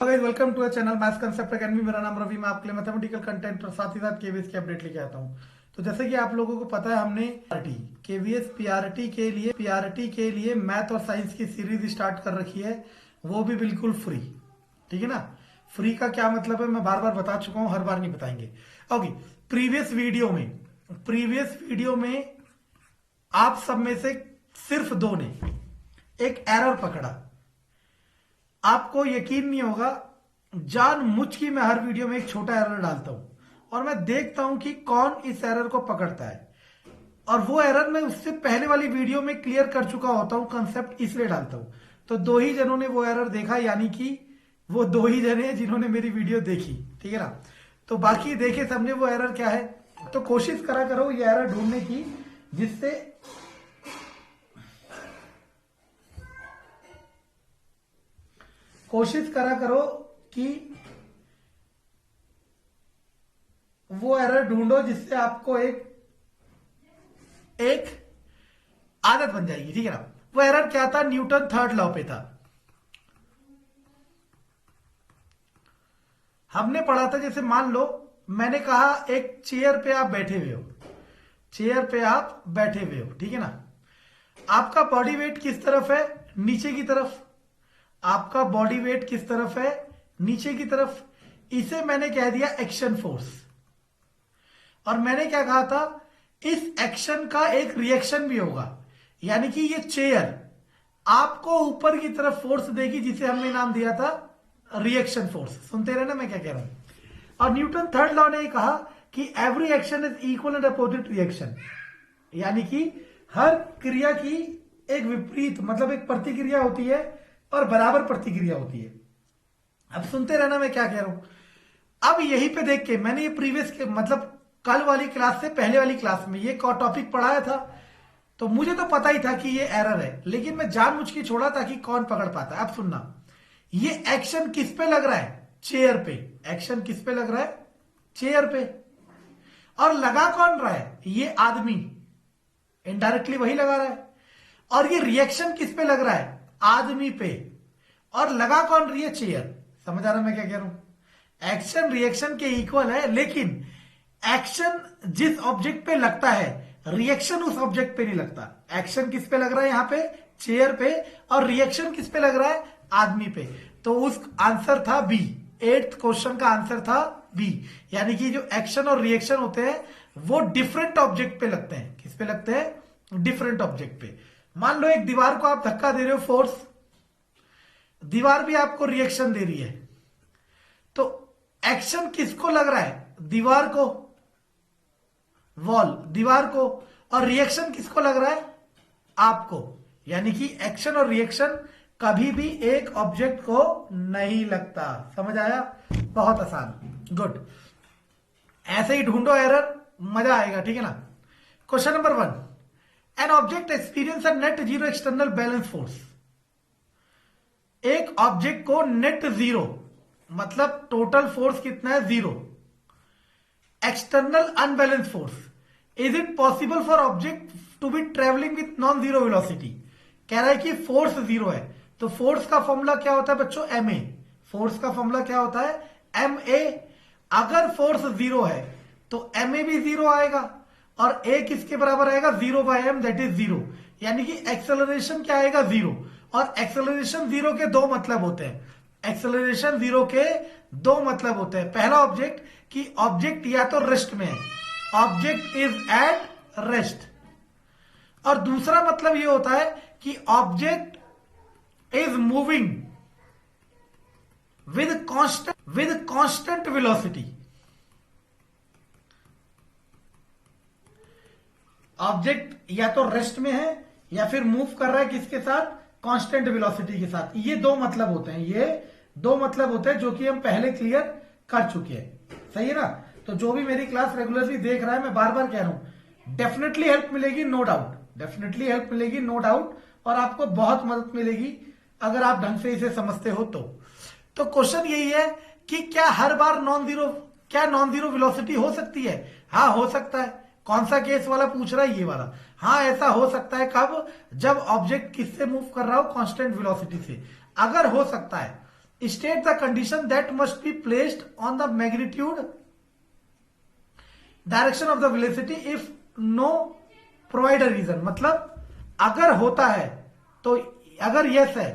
Welcome to channel maths concept academy. मेरा नाम रवि, मैं आपके लिए मैथमेटिकल कंटेंट और साथ ही साथ केवीएस की अपडेट लेके आता हूँ। तो जैसे कि आप लोगों को पता है, हमने केवीएस पीआरटी के लिए मैथ और साइंस की सीरीज स्टार्ट कर रखी है, वो भी बिल्कुल फ्री। ठीक है ना। फ्री का क्या मतलब है मैं बार बार बता चुका हूँ, हर बार नहीं बताएंगे। ओके, प्रीवियस वीडियो में आप सब में से सिर्फ दो ने एक एरर पकड़ा। आपको यकीन नहीं होगा, जानबूझ के मैं हर वीडियो में एक छोटा एरर डालता हूं और मैं देखता हूं कि कौन इस एरर को पकड़ता है। और वो एरर मैं उससे पहले वाली वीडियो में क्लियर कर चुका होता हूं, कंसेप्ट इसलिए डालता हूं। तो दो ही जनों ने वो एरर देखा, यानी कि वो दो ही जने हैं जिन्होंने मेरी वीडियो देखी। ठीक है ना। तो बाकी देखे समझे वो एरर क्या है। तो कोशिश करा करो ये एरर ढूंढने की, जिससे कोशिश करा करो कि वो एरर ढूंढो जिससे आपको एक आदत बन जाएगी। ठीक है ना। वो एरर क्या था? न्यूटन थर्ड लॉ पे था। हमने पढ़ा था, जैसे मान लो मैंने कहा एक चेयर पे आप बैठे हुए हो, ठीक है ना। आपका बॉडी वेट किस तरफ है? नीचे की तरफ। आपका बॉडी वेट किस तरफ है? नीचे की तरफ। इसे मैंने कह दिया एक्शन फोर्स। और मैंने क्या कहा था? इस एक्शन का एक रिएक्शन भी होगा, यानी कि ये चेयर आपको ऊपर की तरफ फोर्स देगी, जिसे हमने नाम दिया था रिएक्शन फोर्स। सुनते रहे ना मैं क्या कह रहा हूं। और न्यूटन थर्ड लॉ ने कहा कि every action is equal and opposite reaction, यानी कि हर क्रिया की एक विपरीत मतलब एक प्रतिक्रिया होती है और बराबर प्रतिक्रिया होती है। अब सुनते रहना मैं क्या कह रहा हूं। अब यहीं पे देख के मैंने ये प्रीवियस के मतलब कल वाली क्लास से पहले वाली क्लास में ये टॉपिक पढ़ाया था, तो मुझे तो पता ही था कि ये एरर है, लेकिन मैं जानबूझ के छोड़ा ताकि कौन पकड़ पाता है। अब सुनना, ये एक्शन किस पे लग रहा है? चेयर पे। एक्शन किस पे लग रहा है? चेयर पे। और लगा कौन रहा है? ये आदमी इनडायरेक्टली वही लगा रहा है। और ये रिएक्शन किस पे लग रहा है? आदमी पे। और लगा कौन रही है? चेयर। समझ आ रहा मैं क्या कह रहा हूं। एक्शन रिएक्शन के इक्वल है, लेकिन एक्शन जिस ऑब्जेक्ट पे लगता है, रिएक्शन उस ऑब्जेक्ट पे नहीं लगता। एक्शन किस पे लग रहा है? यहां पे चेयर पे। और रिएक्शन किस पे लग रहा है? आदमी पे। तो उस आंसर था बी। 8th क्वेश्चन का आंसर था बी, यानी कि जो एक्शन और रिएक्शन होते हैं वो डिफरेंट ऑब्जेक्ट पे लगते हैं। किस पे लगते हैं? डिफरेंट ऑब्जेक्ट पे। मान लो एक दीवार को आप धक्का दे रहे हो, फोर्स, दीवार भी आपको रिएक्शन दे रही है। तो एक्शन किसको लग रहा है? दीवार को, वॉल, दीवार को। और रिएक्शन किसको लग रहा है? आपको। यानी कि एक्शन और रिएक्शन कभी भी एक ऑब्जेक्ट को नहीं लगता। समझ आया? बहुत आसान। गुड। ऐसे ही ढूंढो एरर, मजा आएगा। ठीक है ना। Question number 1, an object experience a net zero external balance force. एक ऑब्जेक्ट को नेट जीरो मतलब टोटल फोर्स कितना है? Zero. External unbalance force. Is it possible for object to be travelling with non zero velocity? कह रहा है कि force zero है, तो फोर्स का फॉर्मूला क्या होता है बच्चों? M a. फोर्स का फॉर्मूला क्या होता है? M a. अगर फोर्स जीरो है तो एम ए भी जीरो आएगा, और ए किसके बराबर आएगा? Zero by m, that is zero. यानी कि एक्सेलरेशन क्या आएगा? जीरो। और एक्सेलरेशन जीरो के दो मतलब होते हैं। एक्सेलरेशन जीरो के दो मतलब होते हैं। पहला ऑब्जेक्ट कि ऑब्जेक्ट या तो रेस्ट में है, ऑब्जेक्ट इज एट रेस्ट। और दूसरा मतलब ये होता है कि object is moving with constant velocity. Object या तो रेस्ट में है या फिर मूव कर रहा है किसके साथ? कांस्टेंट वेलोसिटी के साथ। ये दो मतलब होते हैं, ये दो मतलब होते हैं जो कि हम पहले क्लियर कर चुके हैं। सही है ना। तो जो भी मेरी क्लास रेगुलरली देख रहा है, मैं बार बार कह रहा हूं, डेफिनेटली हेल्प मिलेगी, नो डाउट। डेफिनेटली हेल्प मिलेगी, नो डाउट। और आपको बहुत मदद मिलेगी अगर आप ढंग से इसे समझते हो तो क्वेश्चन यही है कि क्या हर बार नॉन जीरो वेलोसिटी हो सकती है? हाँ, हो सकता है। कौन सा केस वाला पूछ रहा है? ये वाला। हाँ, ऐसा हो सकता है। कब? जब ऑब्जेक्ट किससे मूव कर रहा हो? कांस्टेंट वेलोसिटी से। अगर हो सकता है state the condition that must be placed on the magnitude direction of the velocity if no provide a reason. मतलब अगर होता है तो, अगर यस है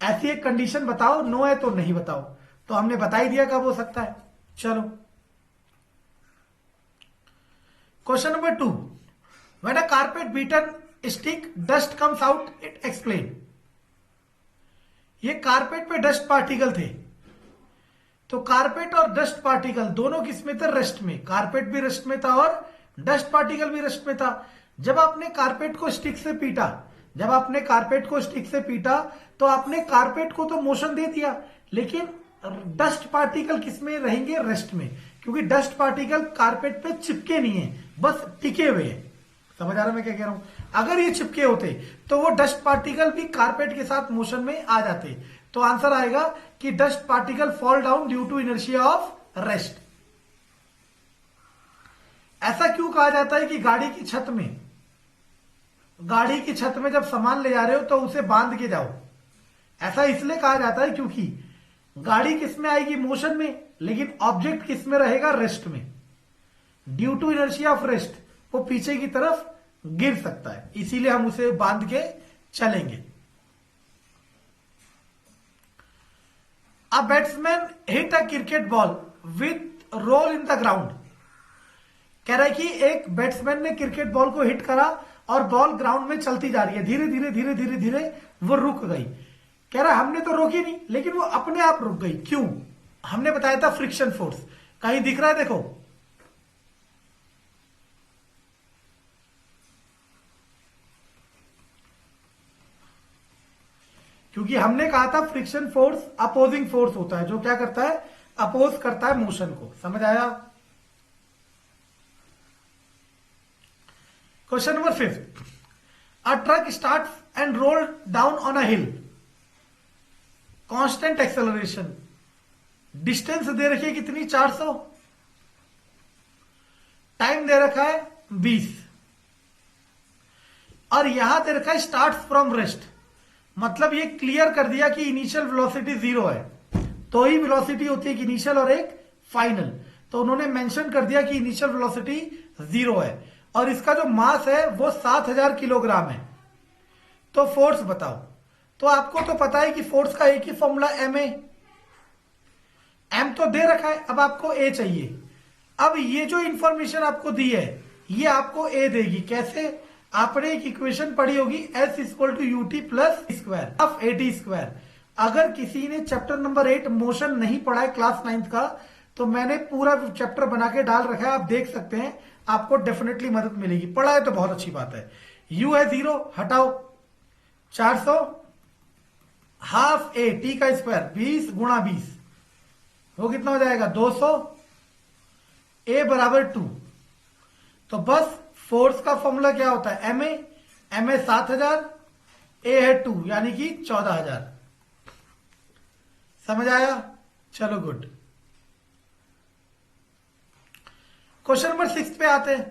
ऐसी एक कंडीशन बताओ, नो है तो नहीं बताओ। तो हमने बता ही दिया कब हो सकता है। चलो question number 2, when a carpet beaten stick dust comes out it explain. ये कारपेट पे डस्ट पार्टिकल थे, तो कारपेट और डस्ट पार्टिकल दोनों किस में थे? रेस्ट में। कारपेट भी रेस्ट में था और डस्ट पार्टिकल भी रेस्ट में था। जब आपने कारपेट को स्टिक से पीटा, जब आपने कारपेट को स्टिक से पीटा तो आपने कारपेट को तो मोशन दे दिया, लेकिन डस्ट पार्टिकल किस में रहेंगे? रेस्ट में, क्योंकि डस्ट पार्टिकल कारपेट पे चिपके नहीं है, बस टिके हुए हैं। समझ आ रहा है मैं क्या कह रहा हूं? अगर ये चिपके होते तो वो डस्ट पार्टिकल भी कारपेट के साथ मोशन में आ जाते। तो आंसर आएगा कि dust particle fall down due to inertia of rest. ऐसा क्यों कहा जाता है कि गाड़ी की छत में जब सामान ले जा रहे हो तो उसे बांध के जाओ? ऐसा इसलिए कहा जाता है क्योंकि गाड़ी किस में आएगी? मोशन में, लेकिन ऑब्जेक्ट किस में रहेगा? रेस्ट में। Due to inertia of rest वो पीछे की तरफ गिर सकता है, इसीलिए हम उसे बांध के चलेंगे। A batsman hit a cricket ball with roll in the ground. कह रहा है कि एक बैट्समैन ने क्रिकेट बॉल को हिट करा और बॉल ग्राउंड में चलती जा रही है, धीरे धीरे धीरे धीरे धीरे वो रुक गई। कह रहा है हमने तो रोकी नहीं, लेकिन वो अपने आप रुक गई। क्यों? हमने बताया था फ्रिक्शन फोर्स। कहीं दिख रहा है? देखो, क्योंकि हमने कहा था फ्रिक्शन फोर्स अपोजिंग फोर्स होता है, जो क्या करता है? अपोज करता है मोशन को। समझ आया? Question number 5, a truck start and roll down on a hill, constant acceleration, distance दे रखी है कितनी? 400, टाइम दे रखा है 20, और यहां दे रखा है स्टार्ट फ्रॉम रेस्ट। मतलब ये क्लियर कर दिया कि इनिशियल वेलोसिटी 0 है। तो ही वेलोसिटी होती है कि इनिशियल और एक फाइनल। तो उन्होंने मेंशन कर दिया कि इनिशियल वेलोसिटी 0 है और इसका जो मास है वो 7000 किलोग्राम है। तो फोर्स बताओ। तो आपको तो पता है कि फोर्स का एक ही फॉर्मूला ma। m तो दे रखा है, अब आपको a चाहिए। अब ये जो इंफॉर्मेशन आपको दी है ये आपको a देगी। कैसे? आपने एक इक्वेशन पढ़ी होगी s equal to u t plus square of a t square. अगर किसी ने चैप्टर नंबर 8 मोशन नहीं पढ़ा है क्लास 9th का, तो मैंने पूरा चैप्टर बना के डाल रखा है, आप देख सकते हैं, आपको डेफिनेटली मदद मिलेगी। पढ़ा है तो बहुत अच्छी बात है। u है 0, हटाओ 400, हाफ a t का स्क्वायर 20 गुणा 20, वो कितना हो जाएगा? 200, a बराबर 2। तो बस फोर्स का फॉर्मूला क्या होता है? ma 7000, a है 2 यानी कि 14000। समझ आया? चलो गुड। क्वेश्चन नंबर 6 पे आते हैं।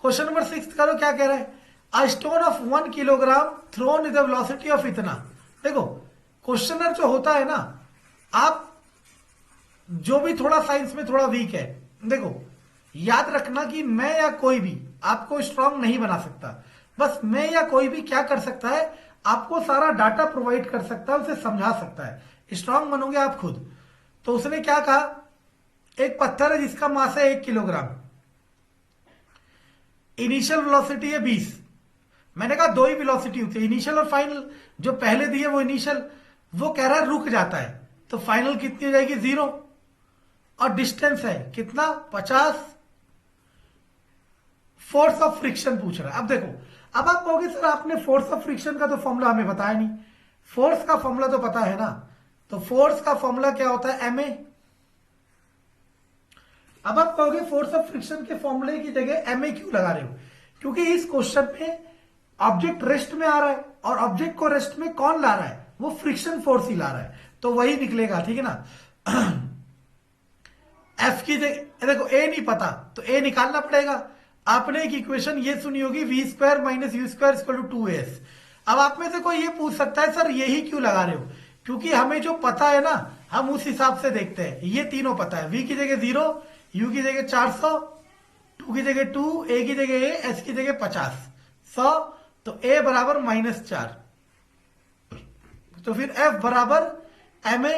क्वेश्चन नंबर 6 करो, क्या कह रहा है? A stone of 1 kilogram thrown the velocity of इतना। देखो क्वेश्चनर जो होता है ना, आप जो भी थोड़ा साइंस में थोड़ा वीक है, देखो याद रखना कि मैं या कोई भी आपको स्ट्रांग नहीं बना सकता। बस मैं या कोई भी क्या कर सकता है? आपको सारा डाटा प्रोवाइड कर सकता है, उसे समझा सकता है। स्ट्रांग बनोगे आप खुद। तो उसने क्या कहा? एक पत्थर है जिसका मास है 1 किलोग्राम, इनिशियल वेलोसिटी है 20। मैंने कहा दो ही वेलोसिटी होती है, इनिशियल और फाइनल। जो पहले दी है वो इनिशियल, वो कह रहा है रुक जाता है, तो फाइनल कितनी हो जाएगी? 0। और डिस्टेंस है कितना? 50। फोर्स ऑफ फ्रिक्शन पूछ रहा है। अब देखो, अब आप कहोगे सर आपने फोर्स ऑफ फ्रिक्शन का तो फॉर्मूला हमें बताया नहीं। फोर्स का फॉर्मूला तो पता है ना। तो फोर्स का फॉर्मूला क्या होता है? ma। अब आप कहोगे फोर्स ऑफ फ्रिक्शन के फॉर्मूले की जगह ma क्यों लगा रहे हो? क्योंकि इस क्वेश्चन में ऑब्जेक्ट रेस्ट में आ रहा है, और ऑब्जेक्ट को रेस्ट में कौन ला रहा है? वो फ्रिक्शन फोर्स ही ला रहा है, तो वही निकलेगा। ठीक है ना? एफ की जगह देखो a नहीं पता तो a निकालना पड़ेगा। आपने एक इक्वेशन ये सुनी होगी, v square minus u square equal to 2as। अब आप में से कोई ये पूछ सकता है सर यही क्यों लगा रहे हो? क्योंकि हमें जो पता है ना, हम उस हिसाब से देखते हैं। ये तीनों पता है, v की जगह 0, u की जगह 400, 2 की जगह 2, a की जगह a, s की जगह 50, 100, तो a बराबर -4। तो फिर f बराबर ma,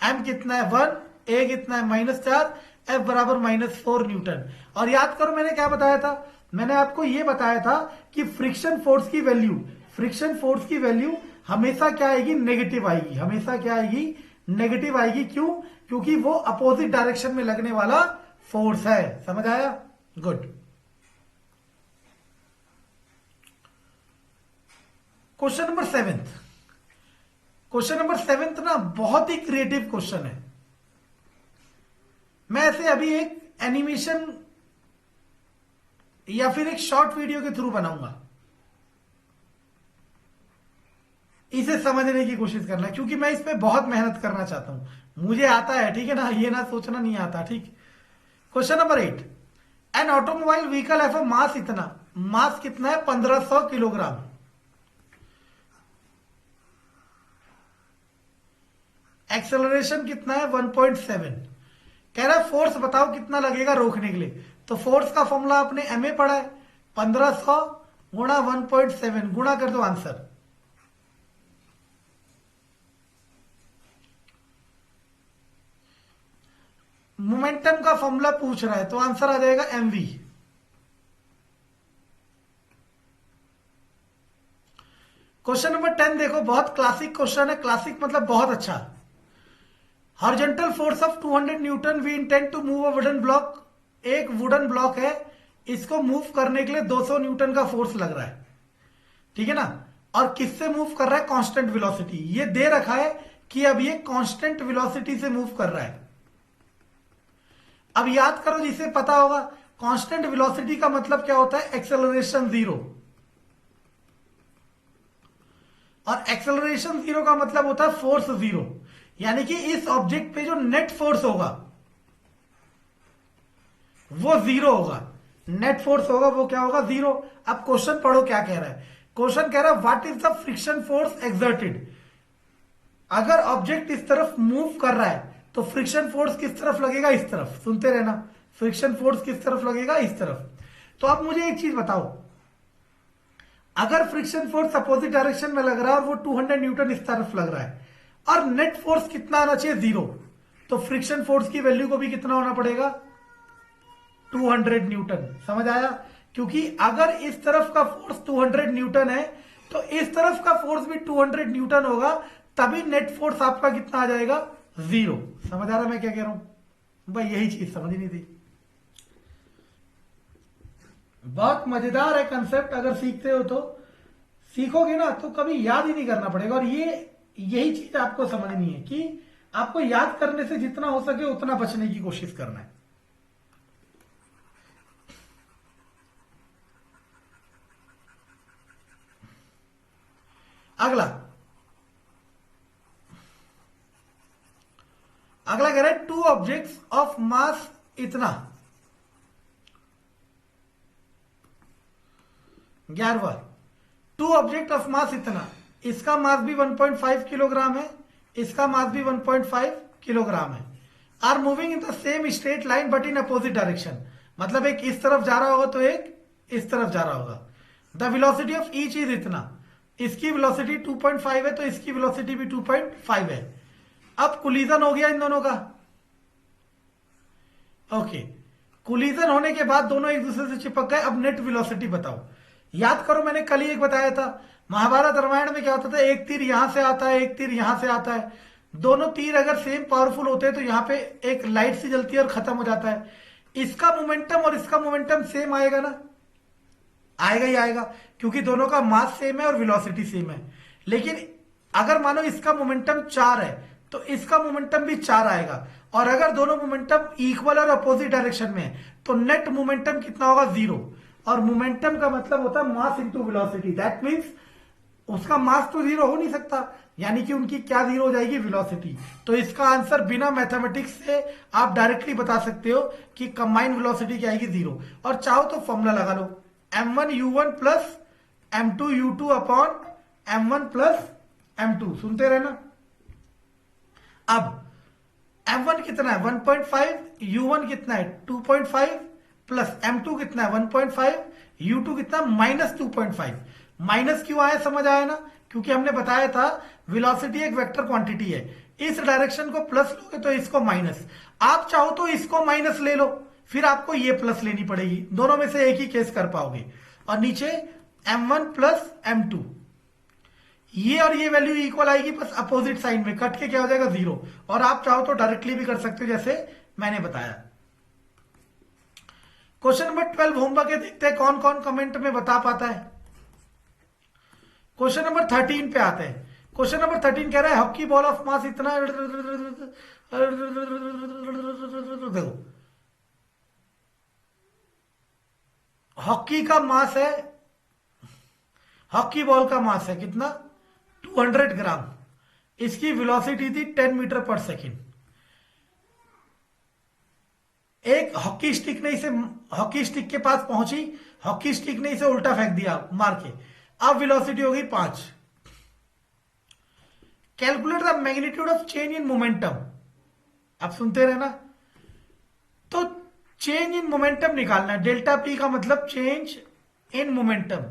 m कितना है 1, a कितना है -4, f बराबर -4 न्यूटन। और याद करो मैंने क्या बताया था, मैंने आपको ये बताया था कि फ्रिक्शन फोर्स की वैल्यू हमेशा क्या आएगी, नेगेटिव आएगी। हमेशा क्या आएगी, नेगेटिव आएगी। क्यों? क्योंकि वो अपोजिट डायरेक्शन में लगने वाला फोर्स है। समझ आया? गुड। क्वेश्चन नंबर 7 ना बहुत ही क्रिएटिव क्वेश्चन है। मैं ऐसे अभी एक एनिमेशन या फिर एक शॉर्ट वीडियो के थ्रू बनाऊंगा, इसे समझने की कोशिश करना, क्योंकि मैं इस पे बहुत मेहनत करना चाहता हूं। मुझे आता है, ठीक है ना, ये ना सोचना नहीं आता। ठीक। Question number 8, an automobile vehicle have a mass इतना, मास कितना है 1500 किलोग्राम। एक्सेलरेशन कितना है 1.7। कह रहा है फोर्स बताओ कितना लगेगा रोकने के लिए। तो फोर्स का फॉर्मूला आपने एमए पढ़ा है, 1500 गुणा 1.7, गुणा कर दो आंसर। मोमेंटम का फॉर्मूला पूछ रहा है तो आंसर आ जाएगा mv। क्वेश्चन नंबर 10 देखो, बहुत क्लासिक क्वेश्चन है। क्लासिक मतलब बहुत अच्छा। Horizontal force of 200 newton, we intend to move a wooden block. एक वुडन ब्लॉक है, इसको मूव करने के लिए 200 न्यूटन का फोर्स लग रहा है, ठीक है ना। और किससे मूव कर रहा है, कांस्टेंट वेलोसिटी। ये दे रखा है कि अब ये कांस्टेंट वेलोसिटी से मूव कर रहा है। अब याद करो, जिसे पता होगा कांस्टेंट वेलोसिटी का मतलब क्या होता है, एक्सेलरेशन 0। और एक्सेलरेशन 0 का मतलब होता है फोर्स 0। यानी कि इस ऑब्जेक्ट पे जो नेट फोर्स होगा वो 0 होगा। नेट फोर्स होगा वो क्या होगा, 0। अब क्वेश्चन पढ़ो क्या कह रहा है। क्वेश्चन कह रहा है what is the friction force exerted. अगर ऑब्जेक्ट इस तरफ मूव कर रहा है तो फ्रिक्शन फोर्स किस तरफ लगेगा, इस तरफ। सुनते रहना, फ्रिक्शन फोर्स किस तरफ लगेगा, इस तरफ। तो अब मुझे एक चीज बताओ, अगर फ्रिक्शन फोर्स अपोजिट डायरेक्शन में लग रहा है और वो 200 न्यूटन इस तरफ लग रहा है और नेट फोर्स कितना आना चाहिए, 0, तो फ्रिक्शन फोर्स की वैल्यू को भी कितना होना पड़ेगा, 200 न्यूटन। समझ आया? क्योंकि अगर इस तरफ का फोर्स 200 न्यूटन है तो इस तरफ का फोर्स भी 200 न्यूटन होगा, तभी नेट फोर्स आपका कितना आ जाएगा, 0। समझ आ रहा मैं क्या कह रहा हूं भाई? यही चीज समझ नहीं थी। बहुत मजेदार है कंसेप्ट। अगर सीखते हो तो सीखोगे ना तो कभी याद ही नहीं करना पड़ेगा। और यही चीज आपको समझनी है कि आपको याद करने से जितना हो सके उतना बचने की कोशिश करना है। अगला कह रहा है 2 ऑब्जेक्ट्स ऑफ मास इतना। 11वां, 2 ऑब्जेक्ट ऑफ मास इतना, इसका मास भी 1.5 किलोग्राम है, इसका मास भी 1.5 किलोग्राम है, are moving in the same straight line but in opposite direction. मतलब एक इस तरफ जा रहा होगा तो एक इस तरफ जा रहा होगा। The velocity of each is इतना, इसकी वेलोसिटी 2.5 है तो इसकी वेलोसिटी भी 2.5 है। अब कोलिजन हो गया इन दोनों का। ओके, कोलिजन होने के बाद दोनों एक दूसरे से चिपक गए। अब नेट वेलोसिटी बताओ। याद करो मैंने कल ही एक बताया था, महाभारत रामायण में क्या होता था, एक तीर यहां से आता है, एक तीर यहां से आता है। दोनों तीर अगर सेम पावरफुल होते हैं तो यहां पे एक लाइट सी जलती है और खत्म हो जाता है। इसका मोमेंटम और इसका मोमेंटम सेम आएगा ना, आएगा ही आएगा, क्योंकि दोनों का मास सेम है और वेलोसिटी सेम है। लेकिन अगर मानो इसका मोमेंटम 4 है तो इसका मोमेंटम भी 4 आएगा। और अगर दोनों मोमेंटम इक्वल और अपोजिट डायरेक्शन में है तो नेट मोमेंटम कितना होगा, 0। और मोमेंटम का मतलब होता है mass into velocity. That means उसका मास तो 0 हो नहीं सकता, यानी कि उनकी क्या 0 हो जाएगी, वेलोसिटी। तो इसका आंसर बिना मैथमेटिक्स से आप डायरेक्टली बता सकते हो कि कंबाइंड वेलोसिटी क्या आएगी, 0। और चाहो तो फॉर्मूला लगा लो, m1u1 plus m2u2 upon m1 plus m2। सुनते रहना। अब m1 कितना है 1.5, u1 कितना है 2.5 प्लस m2 कितना है 1.5, u2 कितना -2.5। माइनस क्यों आया समझ आया ना, क्योंकि हमने बताया था वेलोसिटी एक वेक्टर क्वांटिटी है, इस डायरेक्शन को प्लस लोगे तो इसको माइनस, आप चाहो तो इसको माइनस ले लो, फिर आपको ये प्लस लेनी पड़ेगी, दोनों में से एक ही केस कर पाओगे। और नीचे m1 प्लस m2, ये और ये वैल्यू इक्वल आएगी, बस अपोजिट साइन में कट के क्या हो जाएगा 0। और आप चाहो तो डायरेक्टली भी कर सकते हो जैसे मैंने बताया। क्वेश्चन नंबर 12 होमवर्क है, देखते हैं कौन कौन कमेंट में बता पाता है। क्वेश्चन नंबर 13 पे आते हैं। क्वेश्चन नंबर 13 कह रहा है हॉकी बॉल ऑफ मास इतना, देखो हॉकी का मास है, हॉकी बॉल का मास है कितना 200 ग्राम, इसकी वेलोसिटी थी 10 मीटर पर सेकेंड। एक हॉकी स्टिक ने इसे, हॉकी स्टिक के पास पहुंची, हॉकी स्टिक ने इसे उल्टा फेंक दिया मार के, अब वेलोसिटी हो गई 5। Calculate the magnitude of change in momentum, आप सुनते रहना। तो चेंज इन मोमेंटम निकालना है, डेल्टा पी का मतलब चेंज इन मोमेंटम।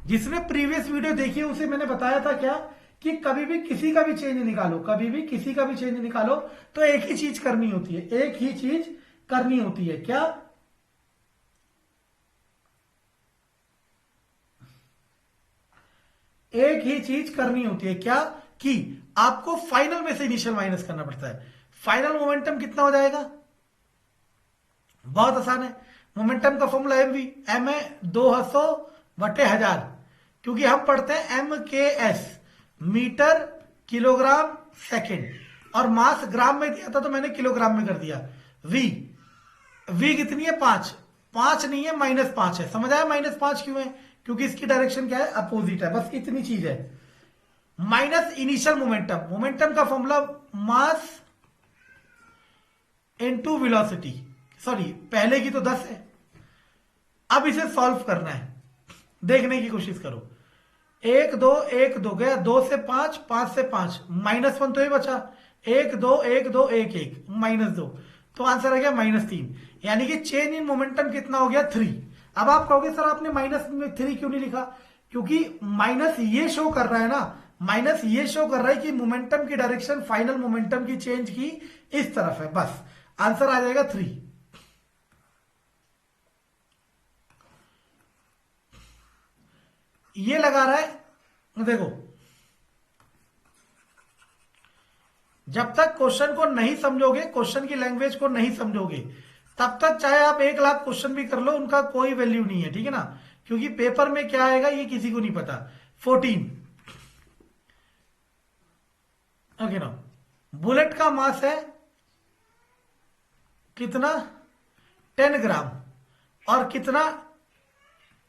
जिसने प्रीवियस वीडियो देखी है उसे मैंने बताया था क्या कि कभी भी किसी का भी चेंज निकालो, कभी भी किसी का भी चेंज निकालो तो एक ही चीज करनी होती है, एक ही चीज करनी होती है, क्या एक ही चीज करनी होती है, क्या कि आपको फाइनल में से इनिशियल माइनस करना पड़ता है। फाइनल मोमेंटम कितना हो जाएगा, बहुत आसान है, मोमेंटम का फॉर्मूला एम है 200/1000, क्योंकि हम पढ़ते हैं MKS मीटर किलोग्राम सेकंड, और मास ग्राम में दिया था तो मैंने किलोग्राम में कर दिया। V कितनी है 5, 5 नहीं है -5 है, समझ आया -5 क्यों है, क्योंकि इसकी डायरेक्शन क्या है अपोजिट है, बस इतनी चीज है। माइनस इनिशियल मोमेंटम, मोमेंटम का formula mass into velocity, sorry पहले की तो 10 है। अब इसे सॉल्व करना है, देखने की कोशिश करो। 1 2 1 2 गया, 2 से 5, 5 से 5, -1 तो ये बचा, 1 2 1 2 1 1 -2, तो आंसर आ गया -3, यानी कि चेंज इन मोमेंटम कितना हो गया 3। अब आप कहोगे सर आपने -3 क्यों नहीं लिखा, क्योंकि माइनस ये शो कर रहा है ना, माइनस ये शो कर रहा है कि मोमेंटम की डायरेक्शन फाइनल मोमेंटम की चेंज की इस तरफ है, बस आंसर आ जाएगा 3। ये लगा रहा है, देखो जब तक क्वेश्चन को नहीं समझोगे, क्वेश्चन की लैंग्वेज को नहीं समझोगे, तब तक चाहे आप 1 लाख क्वेश्चन भी कर लो उनका कोई वैल्यू नहीं है, ठीक है ना, क्योंकि पेपर में क्या आएगा ये किसी को नहीं पता। 14 ओके ना, बुलेट का मास है कितना 10 ग्राम, और कितना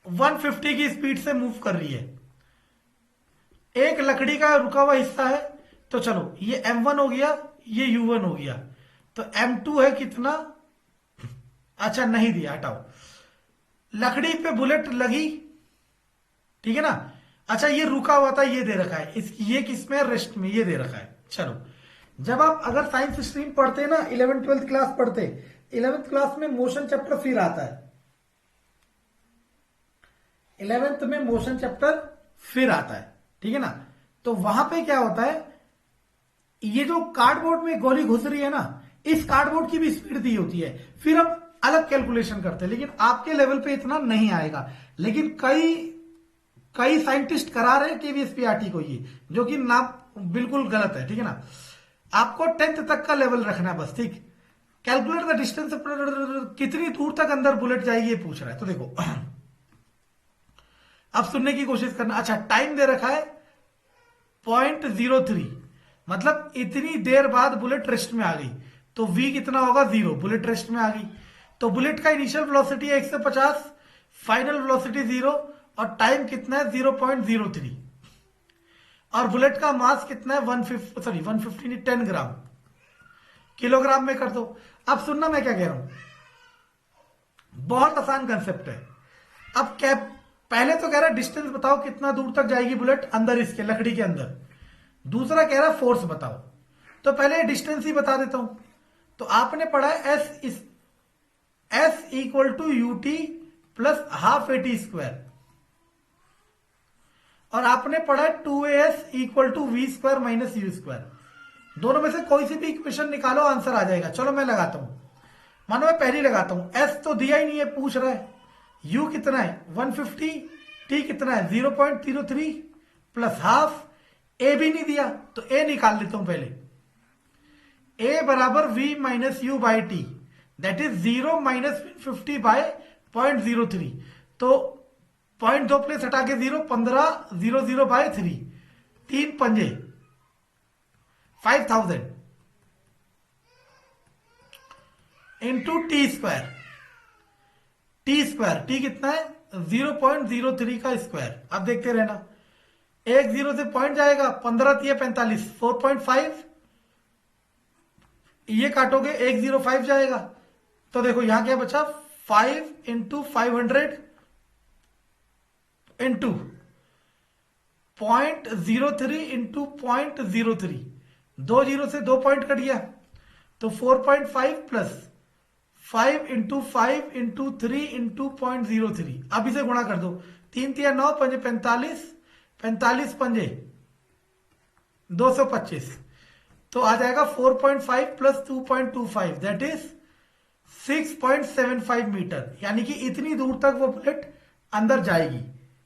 150 की स्पीड से मूव कर रही है। एक लकड़ी का रुका हुआ हिस्सा है, तो चलो ये M1 हो गया, ये U1 हो गया, तो M2 है कितना, अच्छा नहीं दिया, हटाओ। लकड़ी पे बुलेट लगी, ठीक है ना, अच्छा ये रुका हुआ था, ये दे रखा है, ये किस में रेस्ट में, ये दे रखा है। चलो जब आप अगर साइंस स्ट्रीम पढ़ते हैं ना, 11th 12th क्लास पढ़ते, 11th क्लास में मोशन चैप्टर फिर आता है, 11th में मोशन चैप्टर फिर आता है, ठीक है ना, तो वहां पे क्या होता है, ये जो कार्डबोर्ड में गोली घुस रही है ना, इस कार्डबोर्ड की भी स्पीड दी होती है, फिर हम अलग कैलकुलेशन करते हैं, लेकिन आपके लेवल पे इतना नहीं आएगा। लेकिन कई साइंटिस्ट करा रहे हैं केवीएसपीआरटी को ये, जो कि ना बिल्कुल गलत है, ठीक है ना, आपको 10th तक का लेवल रखना है बस, ठीक। कैलकुलेट द डिस्टेंस, कितनी दूर तक अंदर बुलेट जाएगी ये पूछ रहा है, तो देखो अब सुनने की कोशिश करना। अच्छा टाइम दे रखा है 0.03, मतलब इतनी देर बाद बुलेट रेस्ट में आ गई, तो V कितना होगा 0, बुलेट रेस्ट में आ गई, तो बुलेट का इनिशियल वेलोसिटी है 150, फाइनल वेलोसिटी 0, और टाइम कितना है 0.03, और बुलेट का मास कितना है 150 नहीं 10 ग्राम, किलोग्राम में कर दो। अब सुनना मैं क्या कह रहा हूं, बहुत आसान कंसेप्ट है। अब क्या, पहले तो कह रहा है डिस्टेंस बताओ कितना दूर तक जाएगी बुलेट अंदर, इसके लकड़ी के अंदर, दूसरा कह रहा है फोर्स बताओ। तो पहले डिस्टेंस ही बता देता हूं। तो आपने पढ़ा है s equal to u t plus half a t square, और आपने पढ़ा है 2as equal to v square minus u square. दोनों में से कोई सी भी इक्वेशन निकालो, आंसर आ जाएगा। चलो मैं लगाता हूं, मानो मैं पहली लगाता हूं। एस तो दिया ही नहीं है, पूछ रहा है यू कितना है 150, टी कितना है 0.03 प्लस हाफ, ए भी नहीं दिया तो ए निकाल लेता हूं पहले। ए बराबर v minus u by t, that is 0 minus 50 by 0.03। तो 0.2 प्लेस हटा के 0, 1500 बाय 3, 3 पंजे 5000 इंटू टी स्क्वायर। टी कितना है 0.03 का स्क्वायर। अब देखते रहना, एक 0 से पॉइंट जाएगा, 15 3 45, 4.5, ये काटोगे 105 जाएगा। तो देखो यहां क्या बचा, 5 इंटू 500 इंटू 0.03 इंटू 0.03, 2 0 से 2 पॉइंट कट गया, तो 4.5 प्लस 5 इंटू 5 इंटू 3 इंटू 0.03। अब इसे गुणा कर दो, 3 3 9 पंजे 45, 45 पंजे 225, तो आ जाएगा 4.5 प्लस 2.25, दैट इज 6.75 मीटर। यानी कि इतनी दूर तक वो बुलेट अंदर जाएगी,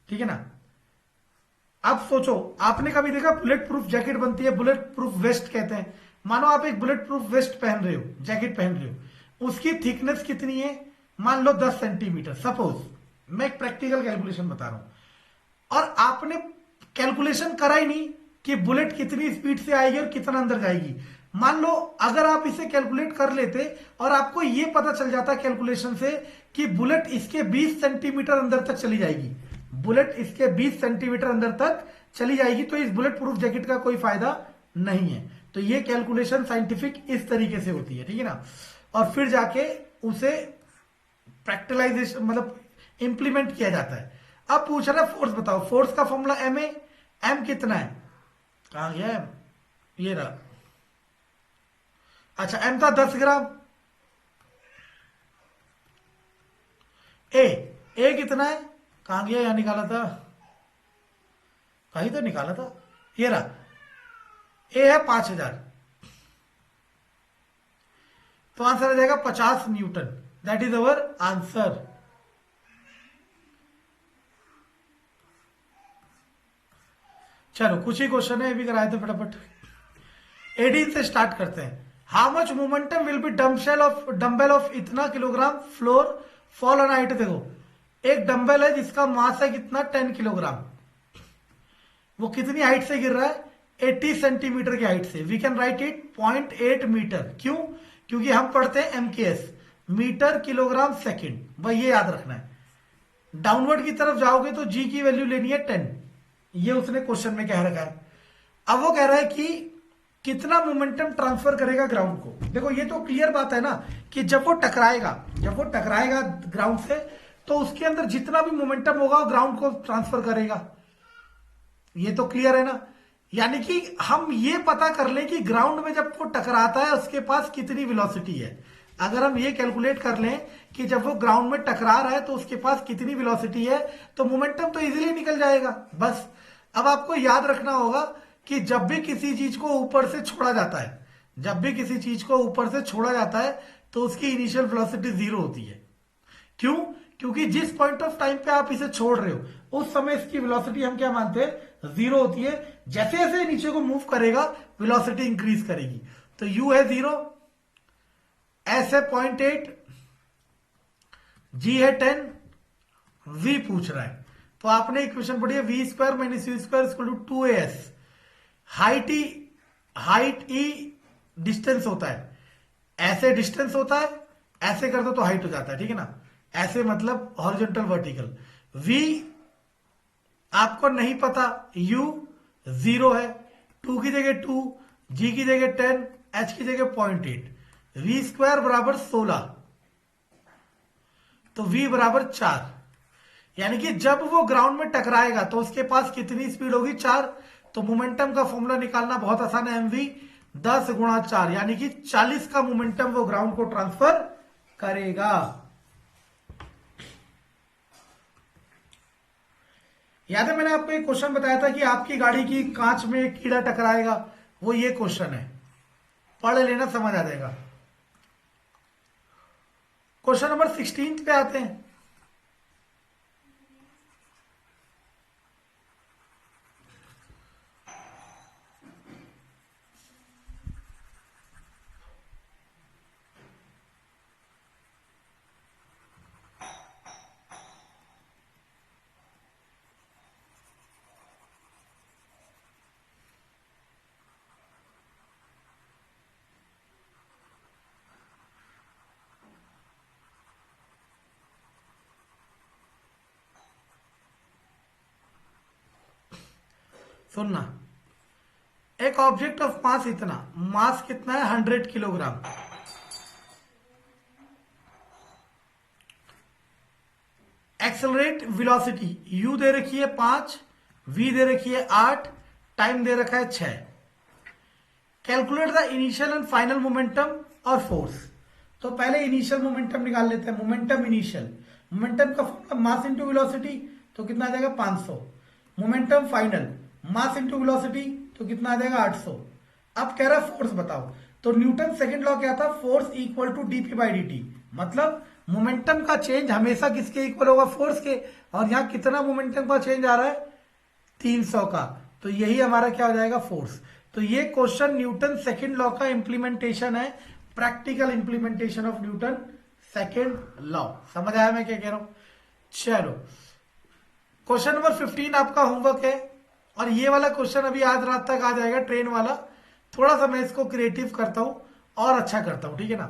ठीक है ना। अब सोचो, आपने कभी देखा बुलेट प्रूफ जैकेट बनती है, बुलेट प्रूफ वेस्ट कहते हैं। मानो आप एक बुलेट प्रूफ वेस्ट पहन रहे हो, जैकेट पहन रहे हो, उसकी थिकनेस कितनी है, मान लो 10 सेंटीमीटर सपोज। मैं एक प्रैक्टिकल कैलकुलेशन बता रहा हूं, और आपने कैलकुलेशन करा ही नहीं कि बुलेट कितनी स्पीड से आएगी और कितना अंदर जाएगी। मान लो अगर आप इसे कैलकुलेट कर लेते और आपको यह पता चल जाता कैलकुलेशन से कि बुलेट इसके 20 सेंटीमीटर अंदर तक चली जाएगी, बुलेट इसके 20 सेंटीमीटर अंदर तक चली जाएगी, तो इस बुलेट प्रूफ जैकेट का कोई फायदा नहीं है। तो ये कैलकुलेशन साइंटिफिक इस तरीके से होती है, ठीक है ना। और फिर जाके उसे प्रैक्टिलाइजेशन मतलब इंप्लीमेंट किया जाता है। अब पूछ रहा है फोर्स बताओ, फोर्स का फॉर्मूला एम है, एम कितना है, कहां गया एम, ये रहा। अच्छा एम था 10 ग्राम, ए कितना है, कहां गया, यहां निकाला था, कहीं तो निकाला था, ये रहा, ए है 5000, तो आंसर आ जाएगा 50 Newton. That is our answer. चलो कुछ ही क्वेश्चन है, ये भी कराए थे फटाफट। 18 से स्टार्ट करते हैं। How much momentum will be dumbbell of इतना किलोग्राम फ्लोर फॉल ऑन हाइट। देखो एक डंबल है जिसका मास है कितना 10 किलोग्राम, वो कितनी हाइट से गिर रहा है 80 सेंटीमीटर की हाइट से। We can write it 0.8 metre. क्यों, क्योंकि हम पढ़ते हैं एमकेएस, मीटर किलोग्राम सेकंड, भाई ये याद रखना है। डाउनवर्ड की तरफ जाओगे तो जी की वैल्यू लेनी है 10, ये उसने क्वेश्चन में कह रखा है। अब वो कह रहा है कि कितना मोमेंटम ट्रांसफर करेगा ग्राउंड को। देखो ये तो क्लियर बात है ना कि जब वो टकराएगा ग्राउंड से, तो उसके अंदर जितना भी मोमेंटम होगा वो ग्राउंड को ट्रांसफर करेगा, ये तो क्लियर है ना। यानी कि हम ये पता कर लें कि ग्राउंड में जब वो टकराता है उसके पास कितनी वेलोसिटी है। अगर हम ये कैलकुलेट कर लें कि जब वो ग्राउंड में टकरा रहा है तो उसके पास कितनी वेलोसिटी है, तो मोमेंटम तो इजीली निकल जाएगा। बस अब आपको याद रखना होगा कि जब भी किसी चीज को ऊपर से छोड़ा जाता है, तो उसकी इनिशियल वेलोसिटी 0 होती है। क्यों, क्योंकि जिस पॉइंट ऑफ टाइम पे आप इसे छोड़ रहे हो उस समय इसकी वेलोसिटी हम क्या मानते हैं 0 होती है। जैसे जैसे नीचे को मूव करेगा वेलोसिटी इंक्रीज करेगी। तो u है 0, s है 0.8, g है 10, v पूछ रहा है। तो आपने इक्वेशन पढ़ी है v square minus u square equal to 2as। Height ई डिस्टेंस होता है, ऐसे डिस्टेंस होता है, ऐसे कर दो तो हाइट हो जाता है, ठीक है ना। ऐसे मतलब हॉरिजॉन्टल वर्टिकल। v आपको नहीं पता, u 0 है, 2 की जगह 2, g की जगह 10, h की जगह 0.8, v स्क्वायर बराबर 16, तो v बराबर 4। यानी कि जब वो ग्राउंड में टकराएगा तो उसके पास कितनी स्पीड होगी 4। तो मोमेंटम का फॉर्मूला निकालना बहुत आसान है, mv 10 गुणा 4 यानी कि 40 का मोमेंटम वो ग्राउंड को ट्रांसफर करेगा। याद है मैंने आपको एक क्वेश्चन बताया था कि आपकी गाड़ी की कांच में एक कीड़ा टकराएगा, वो ये क्वेश्चन है, पढ़ लेना समझ आ जाएगा। क्वेश्चन नंबर 16 पे आते हैं। सुनना, एक ऑब्जेक्ट ऑफ मास इतना, मास कितना है 100 किलोग्राम, एक्सेलरेट वेलोसिटी u दे रखी है 5, v दे रखी है 8, टाइम दे रखा है 6। Calculate the initial and final momentum और फोर्स। तो पहले इनिशियल मोमेंटम निकाल लेते हैं। मोमेंटम इनिशियल, मोमेंटम का फॉर्मूला मास इंटू वेलोसिटी, तो कितना आ जाएगा 500। Momentum final, mass into velocity, तो कितना आ जाएगा 800। अब कह रहा है फोर्स बताओ, तो न्यूटन सेकंड लॉ क्या था, force equal to d p by d. मतलब मोमेंटम का चेंज हमेशा किसके इक्वल होगा, फोर्स के। और यहां कितना मोमेंटम का चेंज आ रहा है, 300 का, तो यही हमारा क्या हो जाएगा, फोर्स। तो ये क्वेश्चन न्यूटन सेकंड लॉ का इंप्लीमेंटेशन है, practical implementation of Newton second law. समझ आया मैं क्या कह रहा हूं। चलो क्वेश्चन नंबर 15 आपका होमवर्क है, और ये वाला क्वेश्चन अभी आज रात तक आ जाएगा, ट्रेन वाला। थोड़ा सा मैं इसको क्रिएटिव करता हूं और अच्छा करता हूं, ठीक है ना।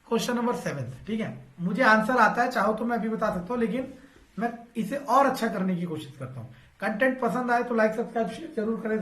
क्वेश्चन नंबर 7, ठीक है, मुझे आंसर आता है, चाहो तो मैं अभी बता सकता हूं, लेकिन मैं इसे और अच्छा करने की कोशिश करता हूं। कंटेंट पसंद आए तो लाइक सब्सक्राइब शेयर जरूर करें।